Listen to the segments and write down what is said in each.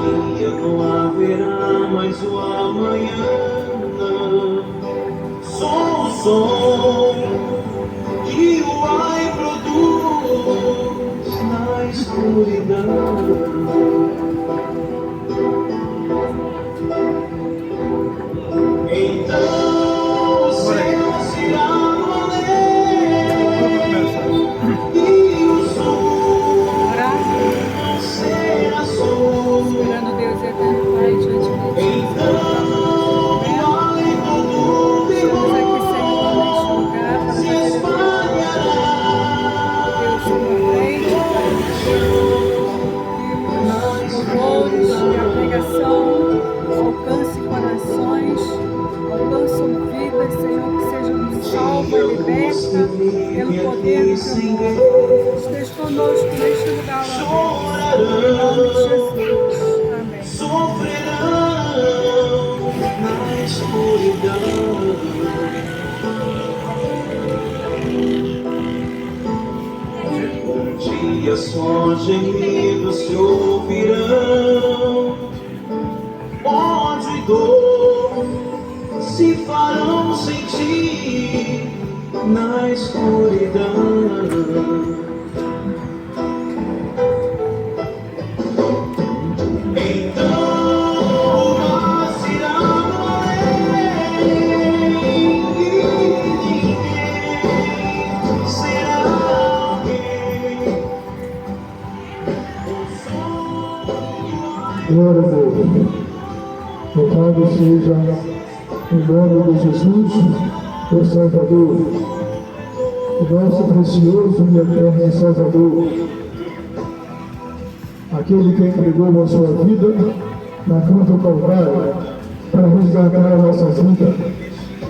dia não haverá mais o amanhã. Sou o som que o ai produz na escuridão. Então o céu será além e o sul não será sul. Esperando Deus eterno Pai diante de ti. Então o hálito do Estamos aqui, Senhor, neste lugar para se fazer espalhará. Deus uma frente, que os louvores e a pregação alcance corações, alcançam vidas, Senhor, que sejam salvas e libertas pelo poder do teu nome. Esteja conosco neste lugar, ó Deus. Em nome de Jesus. Amém. Sofrerão na escuridão. Um dia só gemidos se ouvirão, ódio e dor se farão sentir na escuridão. Glória a Deus. Louvado seja o nome de Jesus, o Salvador, o nosso precioso e eterno Salvador, aquele que entregou a sua vida na cruz do Calvário para resgatar a nossa vida,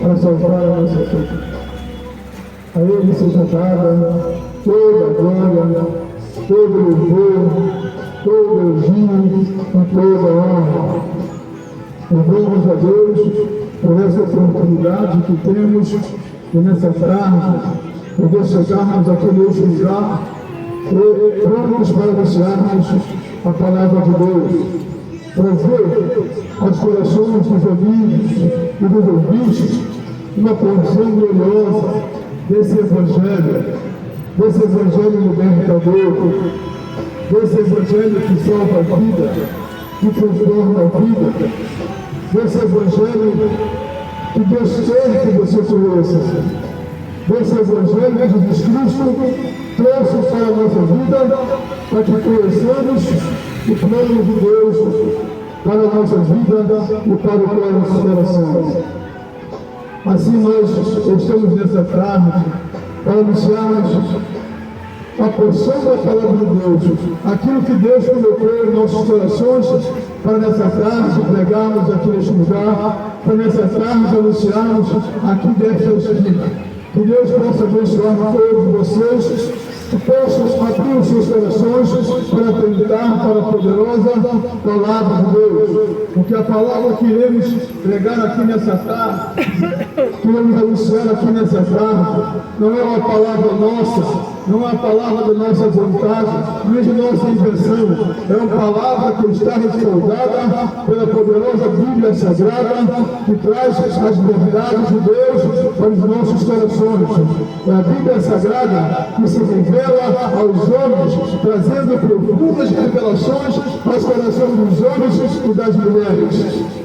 para salvar a nossa vida. A Ele seja dada toda a glória, todo o louvor, todo elogio e toda a honra. Louvamos a Deus por essa oportunidade que temos e nessa tarde, poder chegarmos aqui neste lugar prontos para anunciarmos a palavra de Deus, trazer aos corações dos amigos e dos ouvintes uma porção gloriosa desse Evangelho libertador, desse Evangelho que salva a vida, que transforma a vida, desse Evangelho que Deus quer que você conheça, desse Evangelho que Jesus Cristo trouxe para a nossa vida, para que conheçamos o plano de Deus para a nossa vida e para o nosso coração. Assim nós estamos nessa tarde para anunciarmos a porção da palavra de Deus, aquilo que Deus colocou em nossos corações, para nessa tarde pregarmos aqui neste lugar, para nessa tarde anunciarmos aqui deve ser escrito. Que Deus possa abençoar todos vocês, que possam abrir os seus corações para atentar para a poderosa palavra de Deus. Porque a palavra que iremos pregar aqui nessa tarde, que iremos anunciar aqui nessa tarde, não é uma palavra nossa, não é a palavra da nossa vontade, nem de nossa invenção. É uma palavra que está respaldada pela poderosa Bíblia Sagrada, que traz as verdades de Deus para os nossos corações. É a Bíblia Sagrada que se revela aos homens, trazendo profundas revelações aos corações dos homens e das mulheres.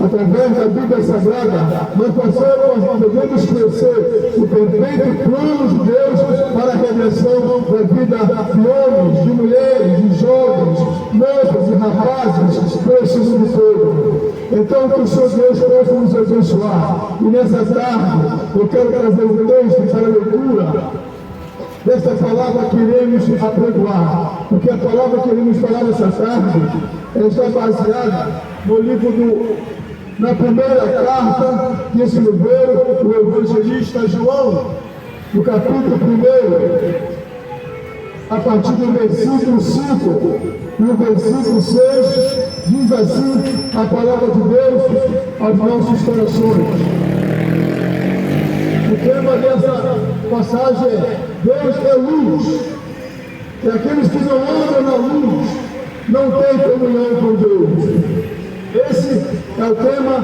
Através da Bíblia Sagrada, nós podemos conhecer o perfeito plano de Deus para a redenção da vida de homens, de mulheres, de jovens, moças e rapazes, desse mundo todo. Então, que o Senhor Deus possa nos abençoar. E nessa tarde, eu quero trazer um texto para a leitura dessa palavra que iremos apregoar. Porque a palavra que iremos falar nessa tarde está baseada no livro na primeira carta que escreveu o evangelista João, no capítulo 1, a partir do versículo 5 e o versículo 6, diz assim a palavra de Deus aos nossos corações. O tema dessa passagem é: Deus é luz, e aqueles que não andam na luz não têm comunhão com Deus. É o tema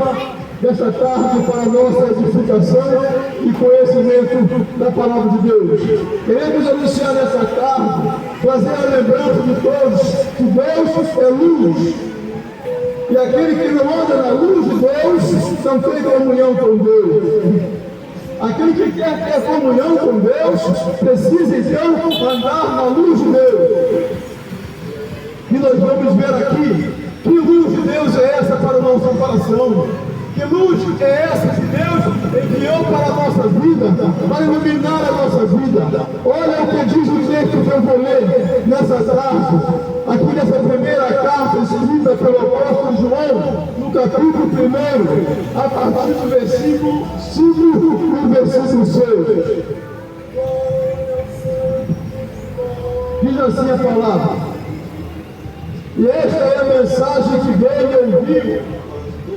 desta tarde para a nossa edificação e conhecimento da palavra de Deus. Queremos anunciar nessa tarde, trazer a lembrança de todos que Deus é luz. E aquele que não anda na luz de Deus não tem comunhão com Deus. Aquele que quer ter comunhão com Deus precisa então andar na luz de Deus. E nós vamos ver aqui que luz de Deus é essa para o nosso coração. Que luz é essa que Deus enviou para a nossa vida, para iluminar a nossa vida? Olha o que diz o texto que eu vou ler nessa tarde, aqui nessa primeira carta escrita pelo apóstolo João, no capítulo 1, a partir do versículo 5 e do versículo 6. Diz assim a palavra: e esta é a mensagem que veio ouvir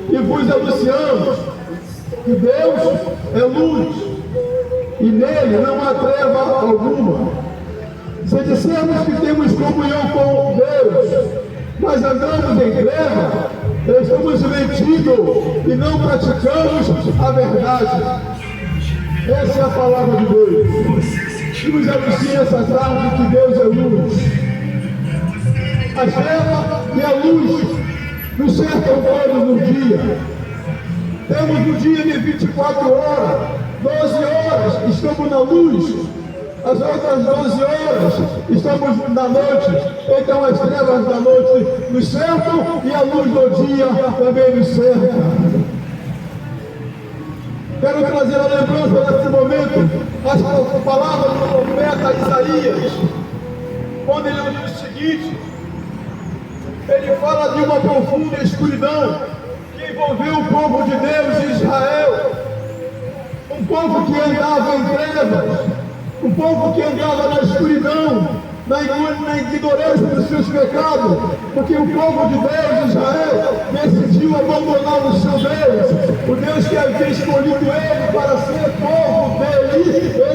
e vos anunciamos, que Deus é luz, e nele não há treva alguma. Se dissermos que temos comunhão com Deus, mas andamos em treva, estamos mentindo e não praticamos a verdade. Essa é a palavra de Deus, que nos anuncia essa tarde que Deus é luz. A treva e a luz nos cercam todos no dia. Temos um dia de 24 horas, 12 horas estamos na luz, as outras 12 horas estamos na noite. Então as trevas da noite nos cercam e a luz do dia também nos cerca. Quero trazer a lembrança nesse momento as palavras do profeta Isaías, quando ele diz o seguinte: ele fala de uma profunda escuridão que envolveu o povo de Deus de Israel, um povo que andava em trevas, um povo que andava na escuridão, na ignorância dos seus pecados, porque o povo de Deus de Israel decidiu abandonar o seu Deus, o Deus que havia escolhido ele para ser povo dele.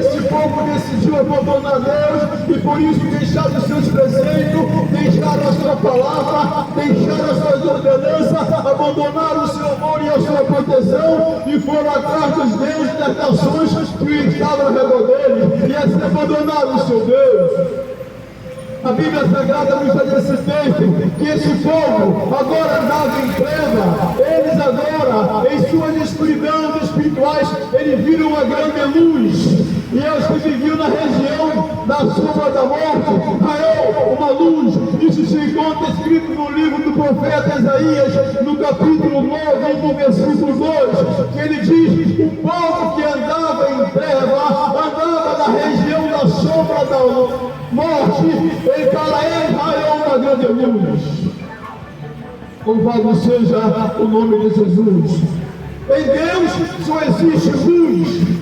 Esse povo decidiu abandonar Deus e por isso deixaram os seus preceitos, deixaram a sua palavra, deixaram as suas ordenanças, abandonaram o seu amor e a sua proteção e foram atrás dos deuses das nações que estavam ao redor dele, e assim abandonaram o seu Deus. A Bíblia Sagrada nos diz nesse texto que esse povo agora andava em treva. Eles agora, em suas escuridão espirituais, eles viram uma grande luz. E os que viviam na região da sombra da morte, raiou uma luz. Isso se encontra escrito no livro do profeta Isaías, no capítulo 9, no versículo 2, que ele diz: o povo que andava em treva, andava na região da sombra da morte, ele para ele raiou uma grande luz. Louvado seja o nome de Jesus. Em Deus só existe luz.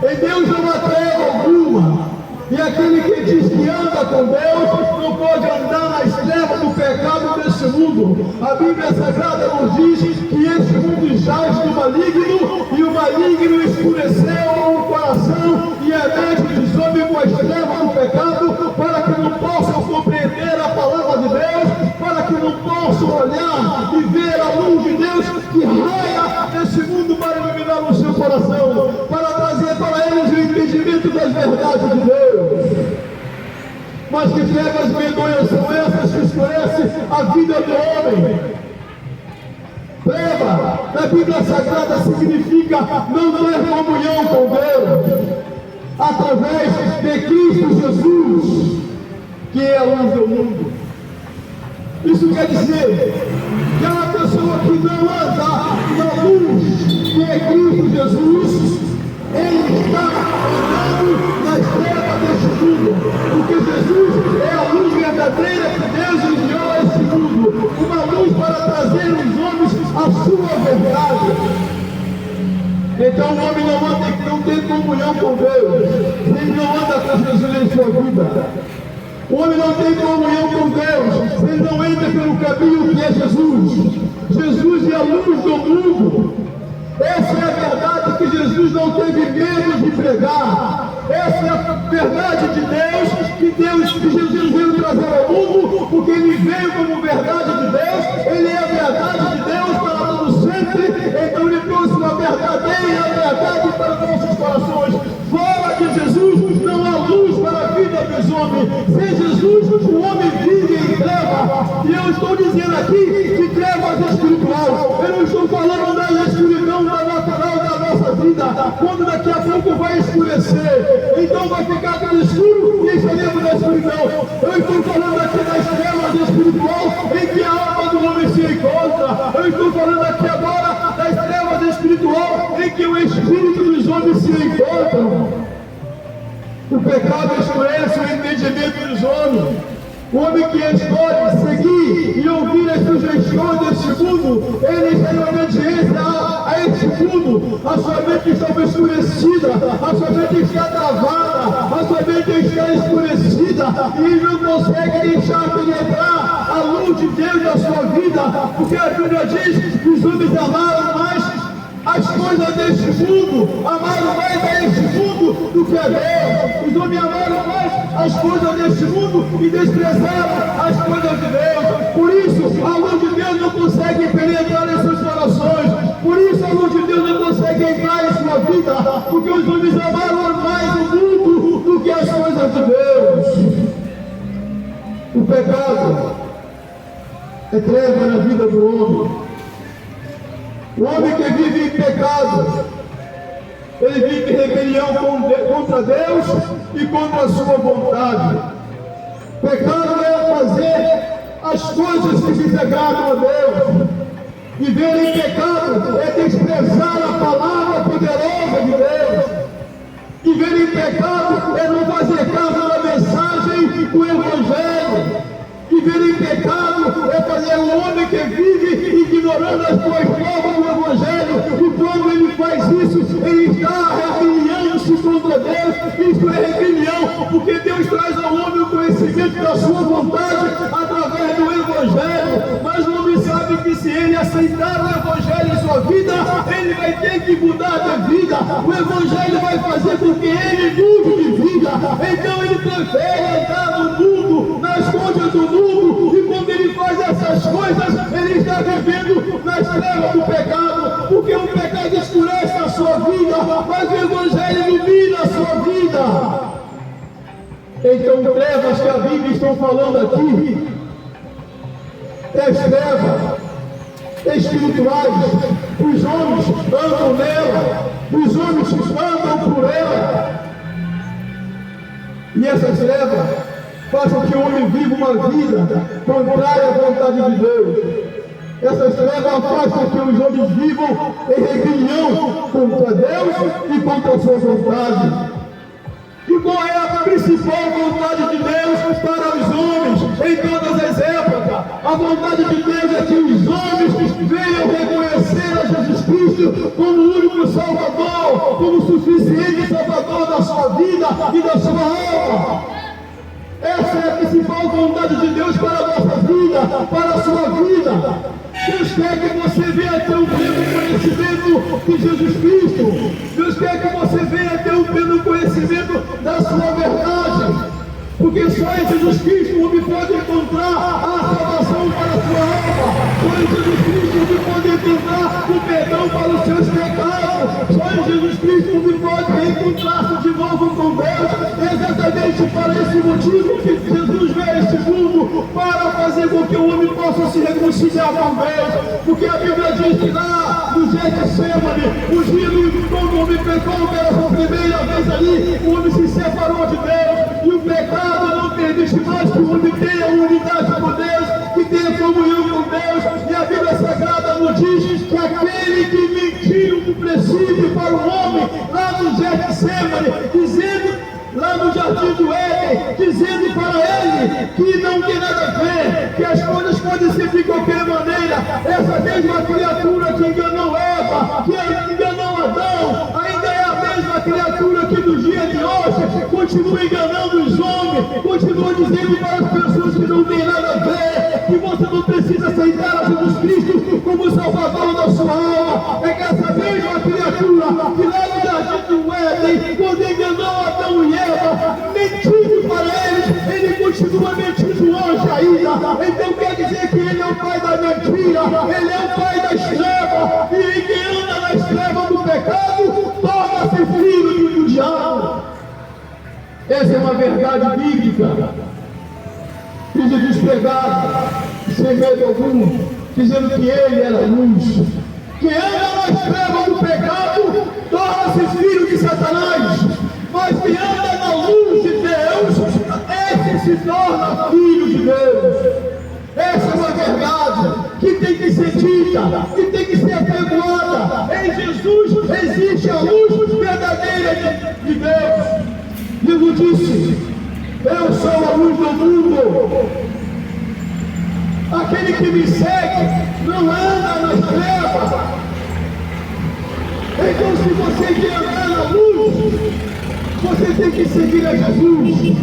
Em Deus não há treva alguma. E aquele que diz que anda com Deus não pode andar nas trevas do pecado desse mundo. A Bíblia Sagrada nos diz que esse mundo jaz do maligno, e o maligno escureceu o coração e a mente dos homens com as trevas do pecado, para que não possam compreender a palavra de Deus, para que não possam olhar e ver a luz de Deus que raia nesse mundo para iluminar o seu coração, para trazer para eles o entendimento das verdades de Deus. Mas que trevas medonhas são essas que escurecem a vida do homem? Treva, na Bíblia Sagrada, significa não ter comunhão com Deus, através de Cristo Jesus, que é a luz do mundo. Isso quer dizer que uma pessoa que não anda na luz, que é Cristo Jesus, ele está andando nas trevas deste mundo, porque Jesus é a luz verdadeira que Deus enviou a este mundo, uma luz para trazer os homens a sua verdade. Então o homem não tem comunhão com Deus, ele não anda com Jesus em sua vida. O homem não tem comunhão com Deus, ele não entra pelo caminho que é Jesus. Jesus é a luz do mundo. Essa é a verdade que Jesus não teve medo de pregar. Essa é a verdade de Deus, que Jesus veio trazer ao mundo, porque ele veio como verdade de Deus. Ele é a verdade de Deus para todo sempre. eu estou dizendo aqui de trevas espirituais. Eu não estou falando da escuridão da natural da nossa vida, quando daqui a pouco vai escurecer, então vai ficar tudo escuro e estaremos na escuridão. Eu estou falando aqui das trevas espirituais em que a alma do homem se encontra. Eu estou falando aqui agora das trevas espirituais em que o espírito dos homens se encontram. O pecado escurece o entendimento dos homens. O homem que escolhe seguir e ouvir as sugestões deste mundo, ele está em obediência a este mundo. A sua mente está escurecida, a sua mente está travada, a sua mente está escurecida e ele não consegue deixar penetrar a luz de Deus na sua vida, porque a Bíblia diz que os homens amaram mais as coisas deste mundo, amaram mais a este mundo do que a Deus. Os homens amaram mais as coisas deste mundo e desprezaram as coisas de Deus. Por isso, a luz de Deus não consegue penetrar em seus corações. Por isso, a luz de Deus não consegue entrar em sua vida, porque os homens amaram mais o mundo do que as coisas de Deus. O pecado é treva na vida do homem. O homem que vive em pecado, ele vive em rebelião contra Deus e contra a sua vontade. Pecado é fazer as coisas que desagradam a Deus. Viver em pecado é desprezar a palavra poderosa de Deus. Viver em pecado é não fazer caso da mensagem do Evangelho. Viver em pecado é fazer um homem que vive ignorando as boas provas do Evangelho, e quando ele faz isso, ele está rebeliando-se contra Deus. Isto é rebelião, porque Deus traz ao homem o conhecimento da sua vontade através do Evangelho, mas o homem sabe que se ele aceitar o Evangelho em sua vida, ele vai ter que mudar de vida. O Evangelho vai fazer com que ele mude de vida, então ele prefere entrar no mundo, nas coisas do mundo, e quando ele faz essas coisas, ele está vivendo nas trevas do pecado, porque o pecado escurece a sua vida, mas o Evangelho ilumina a sua vida. Então, trevas que a Bíblia está falando aqui, as trevas espirituais, os homens andam nela, os homens andam por ela, e essas trevas façam que o homem viva uma vida contrária à vontade de Deus. Essas trevas fazem que os homens vivam em rebelião contra Deus e contra a sua vontade. E qual é a principal vontade de Deus para os homens em todas as épocas? A vontade de Deus é que os homens venham reconhecer a Jesus Cristo como o único Salvador, como o suficiente Salvador da sua vida e da sua alma. Essa é a principal vontade de Deus para a nossa vida, para a sua vida. Deus quer que você venha ter um pleno conhecimento de Jesus Cristo. Deus quer que você venha ter um pleno conhecimento da sua verdade. Porque só em Jesus Cristo o homem pode encontrar a salvação para a sua alma. Só em Jesus Cristo o homem pode encontrar o perdão para os seus pecados. Só em Jesus Cristo o homem pode reencontrar-se de novo com Deus. É exatamente para esse motivo que Jesus veio a este mundo, para fazer com que o homem possa se reconciliar com Deus. Porque a Bíblia diz que lá no Getsemane, o dia quando o homem pecou pela primeira vez ali, o homem se separou de Deus. E o pecado não permite mais que o homem tenha unidade com Deus, que tenha comunhão com Deus. E a Bíblia Sagrada nos diz que aquele que mentiu no princípio para o homem, lá no Getsemane, dizendo, lá no jardim do Éden, dizendo para ele que não tem nada a ver, que as coisas podem ser de qualquer maneira. Essa mesma criatura que enganou Eva, que enganou Adão, ainda é a mesma criatura que no dia de hoje continua enganando os homens, continua dizendo para as pessoas que não tem nada a ver, que você não precisa aceitar a Jesus Cristo como Salvador da sua alma. É que essa mesma criatura que lá no jardim do Éden, quando enganou Adão e Eva, mentindo para eles, ele continua mentindo hoje ainda. Então quer dizer que ele é o pai da mentira, ele é o pai das trevas, e quem anda nas trevas do pecado torna-se filho do diabo. Essa é uma verdade bíblica que Jesus pregava. sem medo algum, dizendo que ele era luz. Quem anda nas trevas do pecado torna-se filho de Satanás, mas quem anda na luz de Deus, esse se torna filho de Deus. Essa é uma verdade que tem que ser dita, que tem que ser apregoada. Em Jesus existe a luz verdadeira de Deus. Jesus disse: eu sou a luz do mundo. Aquele que me segue não anda nas trevas. Então, se você quer andar na luz, você tem que seguir a Jesus.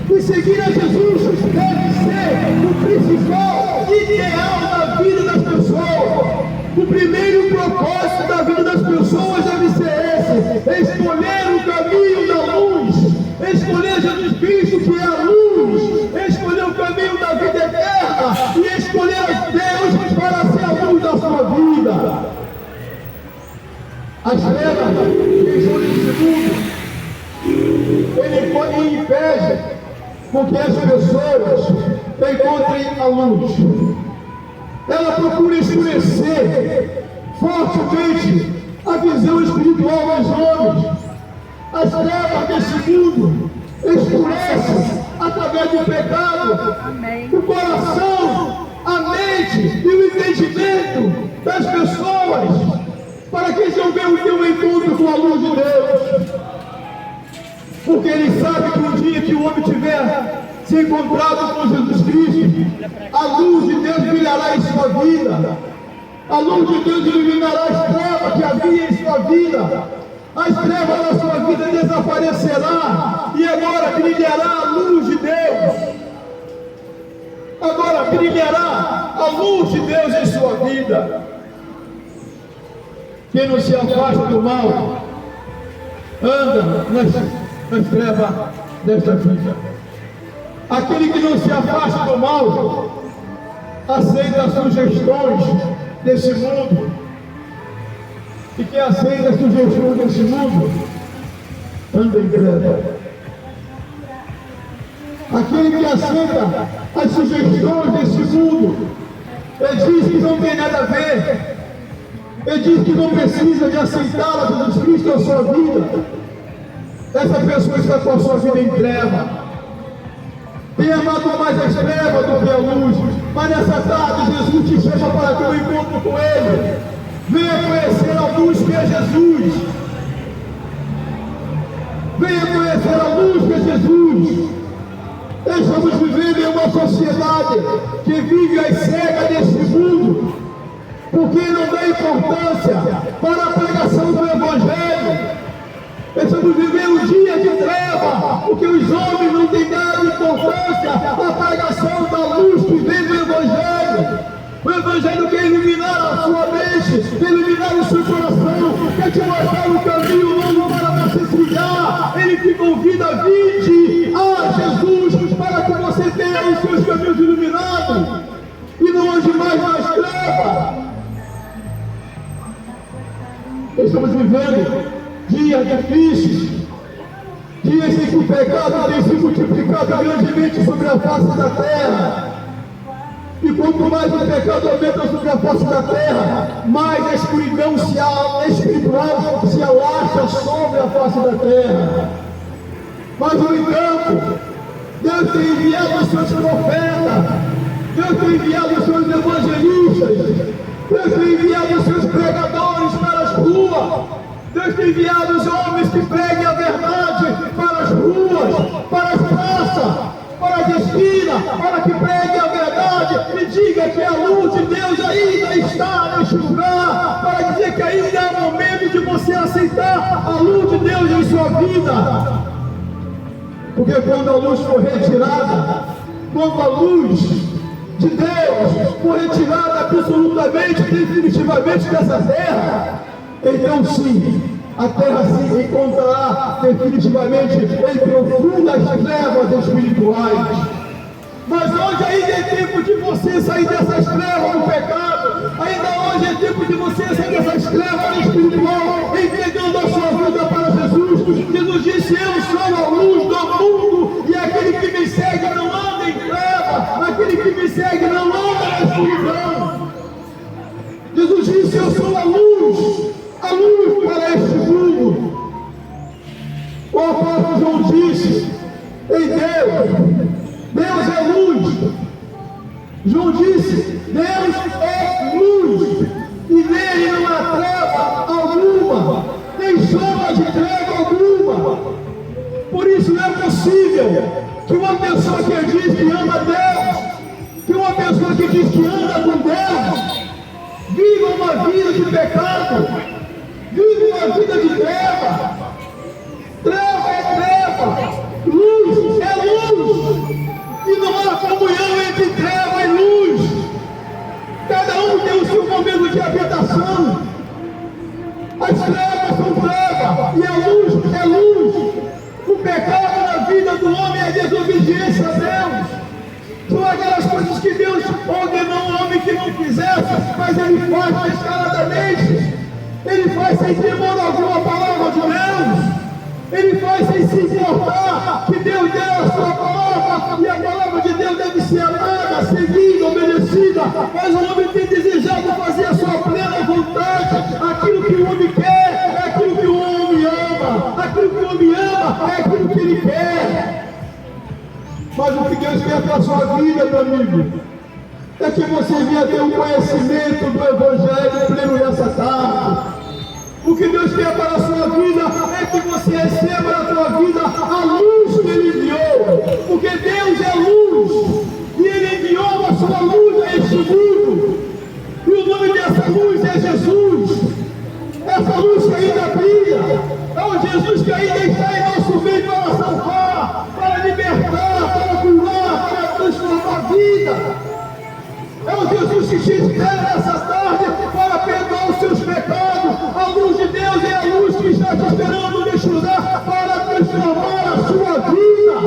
E seguir a Jesus deve ser o principal ideal da vida das pessoas. O primeiro propósito da vida das pessoas deve ser esse: escolher o caminho da luz, escolher Jesus Cristo, que é a luz, escolher o caminho da vida eterna e escolher Deus para ser a luz da sua vida. As trevas que estão nesse mundo, ele impede com que as pessoas encontrem a luz. Ela procura escurecer fortemente a visão espiritual dos homens. As trevas desse mundo escurecem através do pecado. Amém. O coração, a mente e o entendimento das pessoas, para que eles não venham ter um encontro com a luz de Deus. Porque ele sabe que um dia que o homem tiver se encontrado com Jesus Cristo, a luz de Deus brilhará em sua vida. A luz de Deus iluminará as trevas que havia em sua vida. As trevas da sua vida desaparecerá e agora brilhará a luz de Deus. Agora brilhará a luz de Deus em sua vida. Quem não se afasta do mal anda nas trevas desta vida. Aquele que não se afasta do mal aceita as sugestões desse mundo. E quem aceita as sugestões desse mundo anda em treva. Aquele que aceita as sugestões desse mundo, ele diz que não tem nada a ver, ele diz que não precisa de aceitá-la, Jesus Cristo, na sua vida. Essa pessoa está com a sua vida em treva. Tem amado mais as trevas do que a luz. Mas nessa tarde Jesus te chama para ter um encontro com Ele. Venha conhecer a luz que é Jesus. Venha conhecer a luz que é Jesus. Estamos vivendo em uma sociedade que vive às cegas deste mundo, porque não dá importância para a pregação do Evangelho. Estamos vivendo um dia de treva, porque os homens não têm dado importância à pregação da luz que vem do Evangelho. O Evangelho quer iluminar a sua mente, quer iluminar o seu coração, quer te mostrar um caminho novo para você trilhar. Ele te convida a vir a Jesus para que você tenha os seus caminhos iluminados e não ande mais nas trevas. Estamos vivendo dias difíceis, dias em que o pecado tem se multiplicado grandemente sobre a face da terra. E quanto mais o pecado aumenta sobre a face da terra, mais a escuridão espiritual se alastra sobre a face da terra. Mas, no entanto, Deus tem enviado os seus profetas, Deus tem enviado os seus evangelistas, Deus tem enviado os seus pregadores para as ruas. Deus tem enviado os homens que preguem a verdade para as ruas, para as praças, para as esquinas, para que preguem a verdade e diga que a luz de Deus ainda está neste lugar, para dizer que ainda é o momento de você aceitar a luz de Deus em sua vida. Porque quando a luz for retirada, quando a luz de Deus for retirada absolutamente, definitivamente dessa terra, então sim, a terra se encontrará definitivamente em profundas trevas espirituais. Mas hoje ainda é tempo de você sair dessas trevas do pecado. Ainda hoje é tempo de você sair dessas trevas espiritual, entregando a sua vida para Jesus. Jesus disse: eu sou a luz do mundo, e aquele que me segue não anda em treva, aquele que me segue não anda João disse: Deus é luz, e nele não há treva alguma, nem sombra de treva alguma. Por isso não é possível que uma pessoa que diz que ama Deus, que uma pessoa que diz que anda com Deus, viva uma vida de pecado, viva uma vida de treva. Treva é treva, luz é luz, e não há comunhão entre treva e luz. Cada um tem o seu momento de habitação. As trevas são trevas e a luz é luz. O pecado na vida do homem é desobediência a Deus. São aquelas coisas que Deus ordenou ao homem que não fizesse, mas ele faz descaradamente. Ele faz sem temor alguma a palavra de Deus. Ele faz sem se importar que Deus deu a sua palavra, e a palavra de Deus deve ser amada, seguida, obedecida. Mas o homem tem desejado fazer a sua plena vontade. Aquilo que o homem quer é aquilo que o homem ama. Aquilo que o homem ama é aquilo que ele quer. Mas o que Deus quer para a sua vida, meu amigo, é que você venha ter um conhecimento do Evangelho pleno nessa tarde. O que Deus quer para a sua vida é que você receba na sua vida a luz que Ele enviou. Porque Deus é luz, e Ele enviou a sua luz a este mundo. E o nome dessa luz é Jesus. Essa luz que ainda brilha é o Jesus que ainda está em nosso meio para salvar, para libertar, para curar, para transformar a vida. É o Jesus que te espera nessa tarde para perdoar os seus pecados. A luz de Deus é a luz que está te esperando neste lugar para transformar a sua vida.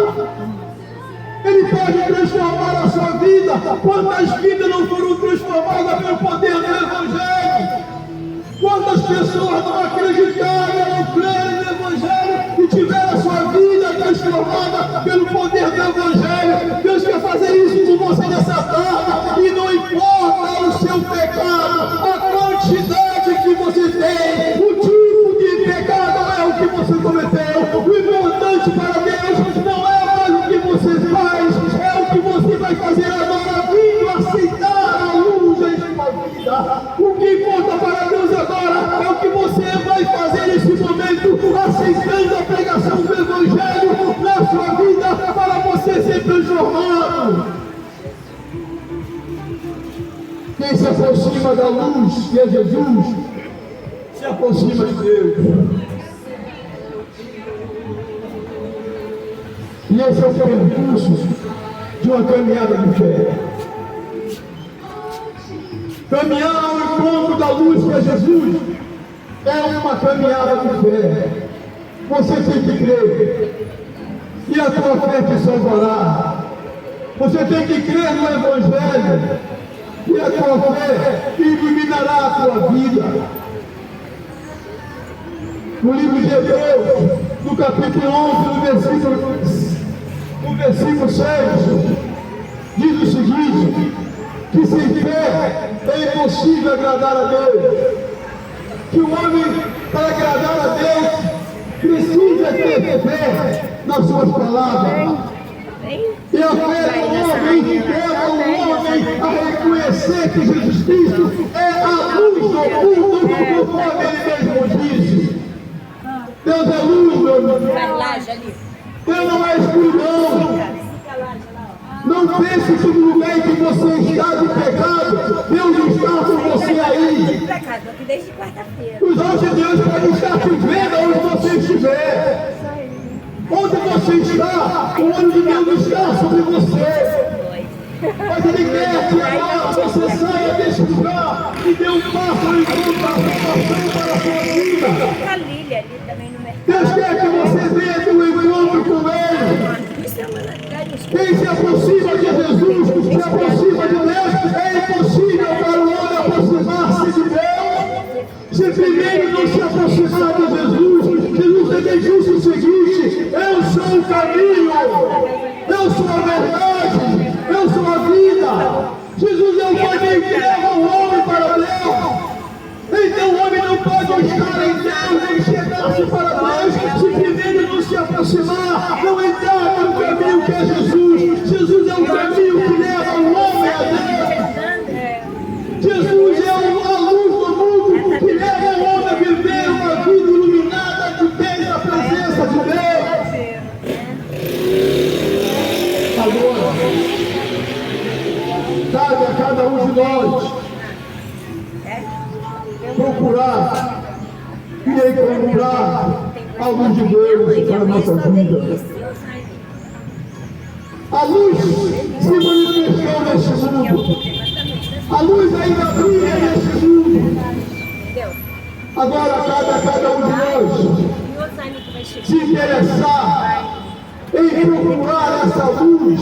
Ele pode transformar a sua vida. Quantas vidas não foram transformadas pelo poder do Evangelho? Quantas pessoas não acreditaram, não creram no Evangelho e tiveram a sua vida transformada pelo poder do Evangelho? Deus quer fazer isso com você nessa tarde, e não importa o seu pecado, a quantidade que você tem, o tipo de pecado é o que você cometeu. O importante para Deus não é mais o que você faz, é o que você vai fazer agora, vindo aceitar a luz em sua vida. O que importa para Deus agora é o que você vai fazer nesse momento, aceitando a pregação do Evangelho na sua vida para você ser transformado. Quem se aproxima da luz, que é Jesus, se aproxima de Deus. E esse é o percurso de uma caminhada de fé. Caminhar ao encontro da luz, que é Jesus, é uma caminhada de fé. Você tem que crer, e a tua fé te salvará. Você tem que crer no Evangelho, e a tua fé iluminará a tua vida. No livro de Hebreus, no capítulo 11, no versículo 6, diz o seguinte: que sem fé é impossível agradar a Deus. Que o homem, para agradar a Deus, precisa ter fé nas suas palavras. E a fé do homem leva o homem a reconhecer que Jesus Cristo é a luz do mundo, conforme Ele mesmo disse. Deus é luz, meu amigo. Deus não é escuridão. Não pense que no lugar em que você está de pecado, Deus está com você aí. Desde quarta-feira. Os olhos de Deus podem estar te vendo onde você estiver. Onde você está, o olho de Deus está sobre você. Mas Ele quer que agora você saia deste lugar e dê um passo em conta a salvação para a sua vida. A Lília ali também no mercado. Deus quer que você venha ter um encontro com Ele. Quem se aproxima de Jesus, se aproxima de Deus. É impossível para o homem aproximar-se de Deus se primeiro não se aproximar de Jesus. Jesus também disse o seguinte: eu sou o caminho, eu sou a verdade, eu sou a vida. Jesus é o caminho que leva o homem para Deus. Então o homem não pode estar em Deus nem chegar-se para Deus se primeiro não se aproximar, não entrar no caminho que é Jesus. Jesus é o caminho que leva o homem a Deus. cabe a cada um de nós procurar e encontrar a luz de Deus para a nossa vida. A luz se manifestou neste mundo. A luz ainda brilha neste mundo. Agora cabe a cada um de nós se interessar em procurar essa luz,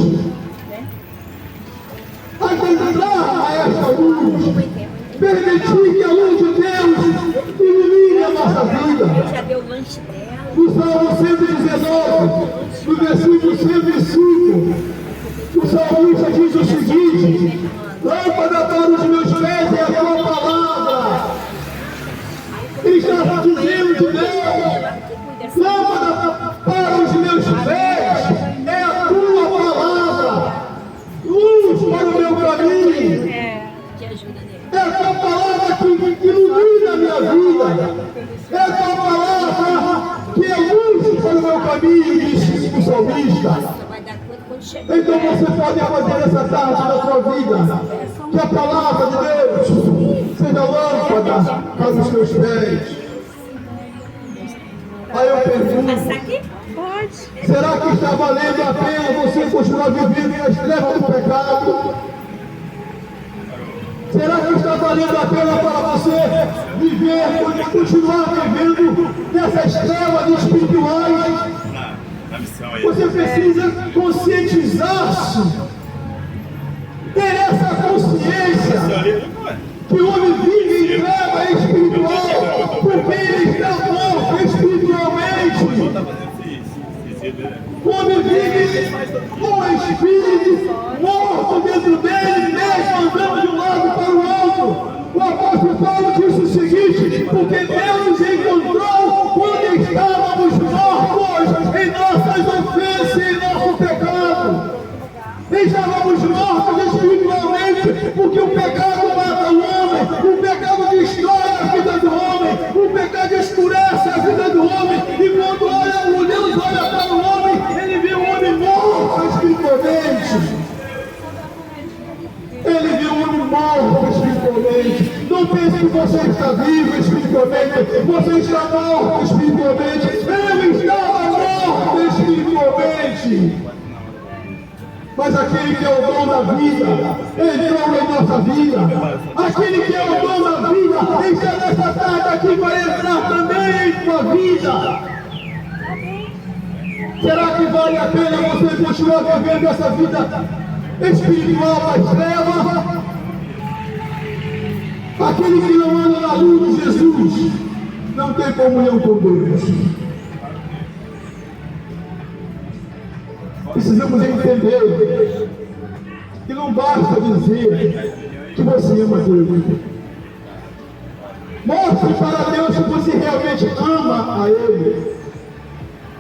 adentrar a essa luz, permitir que a luz de Deus ilumine a nossa vida. No Salmo 119, no versículo 105, o salmista diz o seguinte: lâmpada para os meus pés é a tua palavra. Ele está dizendo de Deus: lâmpada para os meus pés é a tua palavra, luz para o meu caminho. É a tua palavra que ilumina a minha vida. É a tua palavra que é luz para o meu caminho, diz o salmista. Então você pode fazer essa tarde na sua vida que a palavra de Deus seja lâmpada para os seus pés. Aí eu pergunto: será que está valendo a pena você continuar vivendo nas trevas do pecado? Será que está valendo a pena para você viver, continuar vivendo nessas trevas espirituais? Você precisa conscientizar-se, ter essa consciência que o homem vive em treva espiritual, porque ele está morto espiritualmente. O homem vive com o espírito morto dentro dele, mesmo andando de um lado para o outro. O apóstolo Paulo disse o seguinte: porque Deus nos encontrou quando estávamos mortos em nossas ofensas e em nosso pecado. Estávamos mortos espiritualmente, porque o pecado mata o homem, o pecado destrói a vida do homem, o pecado escurece a vida do homem, e quando Deus olha para o homem, ele vê o homem morto espiritualmente. Ele vê o homem morto espiritualmente. Não pense que você está vivo espiritualmente, você está morto espiritualmente. Ele estava morto espiritualmente. Mas aquele que é o dono da vida entrou na nossa vida. Aquele que é o dono da vida está nessa tarde aqui para entrar também em sua vida. Será que vale a pena você continuar vivendo essa vida espiritual das trevas? Aquele que não anda na luz de Jesus não tem comunhão com Deus. Precisamos entender que não basta dizer que você ama Deus. Mostre para Deus que você realmente ama a Ele,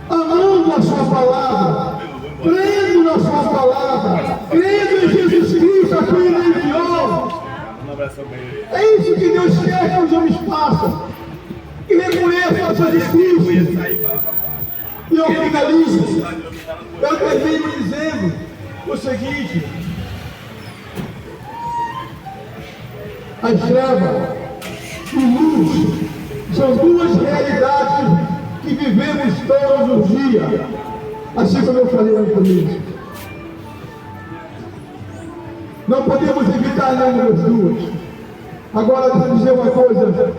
amando a sua palavra, crendo na sua palavra, crendo em Jesus Cristo, a quem Ele enviou. É isso que Deus quer que os homens façam, que reconheçam Jesus Cristo. E eu finalizo, eu termino dizendo o seguinte: as trevas e luz são duas realidades que vivemos todos os dias, assim como eu falei lá no começo. Não podemos evitar nenhuma das duas. Agora, deixa eu dizer uma coisa: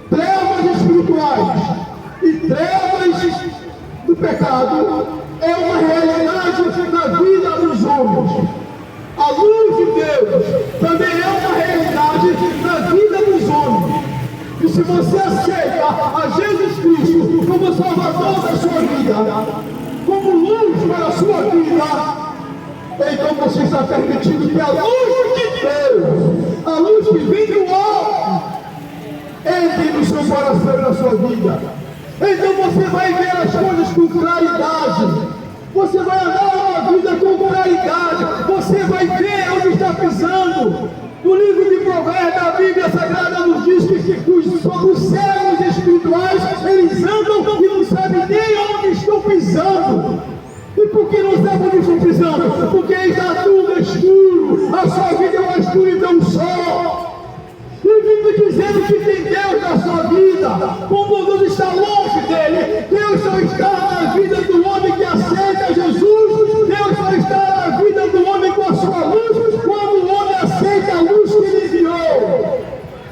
trevas espirituais e trevas do pecado é uma realidade na vida dos homens. A luz de Deus também é uma realidade na vida dos homens. E se você aceita a Jesus Cristo como Salvador da sua vida, como luz para a sua vida, então você está permitindo que a luz de Deus, a luz que vem do alto, entre no seu coração e na sua vida. Então você vai ver as coisas com claridade. Você vai andar na vida com claridade. Você vai ver onde está pisando. No livro de Provérbios, a Bíblia Sagrada nos diz que os cegos espirituais, eles andam e não sabem nem onde estão pisando. E por que não sabem onde estão pisando? Porque está tudo escuro. que tem Deus na sua vida, quando Deus está longe dele, Deus só está na vida do homem que aceita Jesus, Deus só está na vida do homem com a sua luz, quando o homem aceita a luz que ele enviou.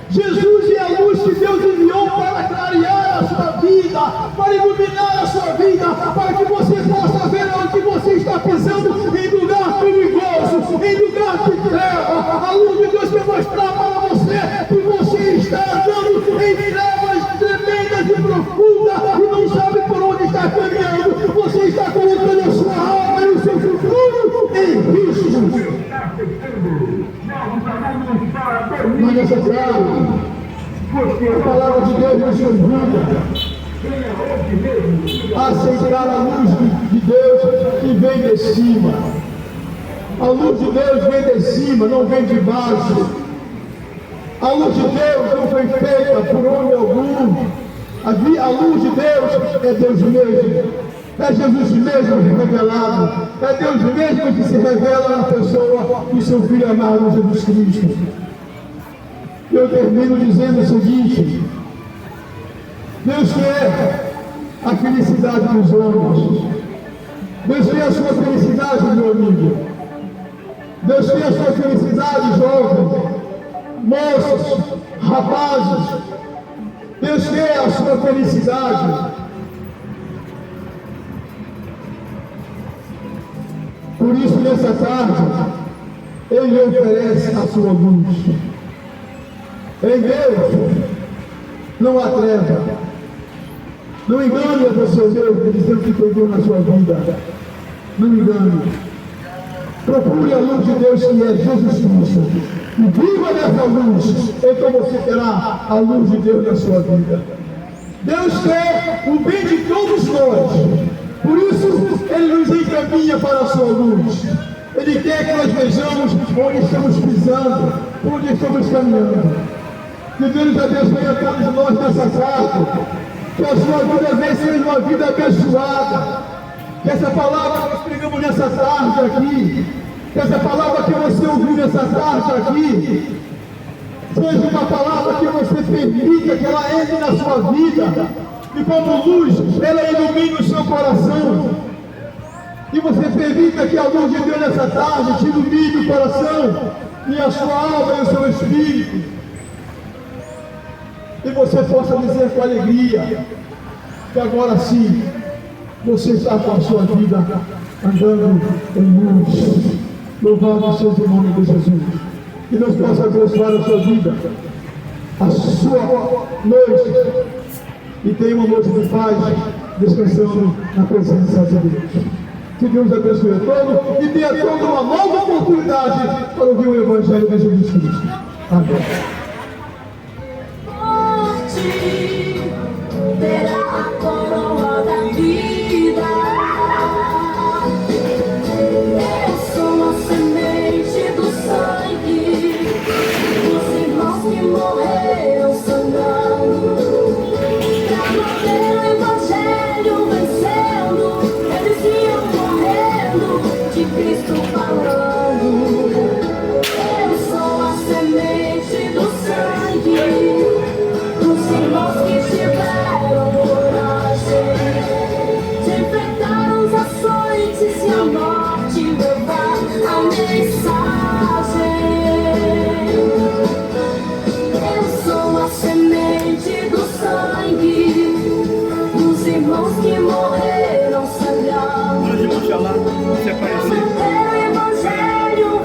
Jesus é a luz que Deus enviou para clarear a sua vida, para iluminar a sua vida, para que você possa ver onde você está pisando em lugar perigoso, em lugar de treva. A luz de Deus quer mostrar para você que você está andando em trevas tremendas e profundas e não sabe por onde está caminhando. Você está colocando a sua alma e o seu futuro em risco. Mas essa frase, a palavra de Deus nos convida a aceitar a luz de Deus que vem de cima. A luz de Deus vem de cima, não vem de baixo. A luz de Deus não foi feita por homem algum. A luz de Deus é Deus mesmo. É Jesus mesmo revelado. É Deus mesmo que se revela na pessoa do seu Filho amado Jesus Cristo. Eu termino dizendo o seguinte: Deus quer a felicidade dos homens. Deus quer a sua felicidade, meu amigo. Deus quer a sua felicidade, jovem, moços, rapazes. Deus quer a sua felicidade. Por isso, nessa tarde, Ele oferece a sua luz. Em Deus não há treva. Não engane a pessoa mesmo dizendo que perdeu na sua vida. Não engane. Procure a luz de Deus que é Jesus Cristo. E viva nessa luz. Então você terá a luz de Deus na sua vida. Deus quer o bem de todos nós. Por isso Ele nos encaminha para a sua luz. Ele quer que nós vejamos onde estamos pisando, onde estamos caminhando. Que Deus abençoe a todos nós nessa tarde. Que a sua vida venha ser uma vida abençoada. Que essa palavra que nós pregamos nessa tarde aqui, que essa palavra que você ouviu nessa tarde aqui, seja uma palavra que você permita que ela entre na sua vida. E como luz, ela ilumine o seu coração. E você permita que a luz de Deus nessa tarde te ilumine o coração, e a sua alma e o seu espírito. E você possa dizer com alegria que agora sim você está com a sua vida andando em luz. Louvado seja o nome de Jesus. Que Deus possa abençoar a sua vida, a sua noite, e tenha uma noite de paz, descansando na presença de Deus. Que Deus abençoe a todos e tenha toda uma nova oportunidade para ouvir o Evangelho de Jesus Cristo. Amém.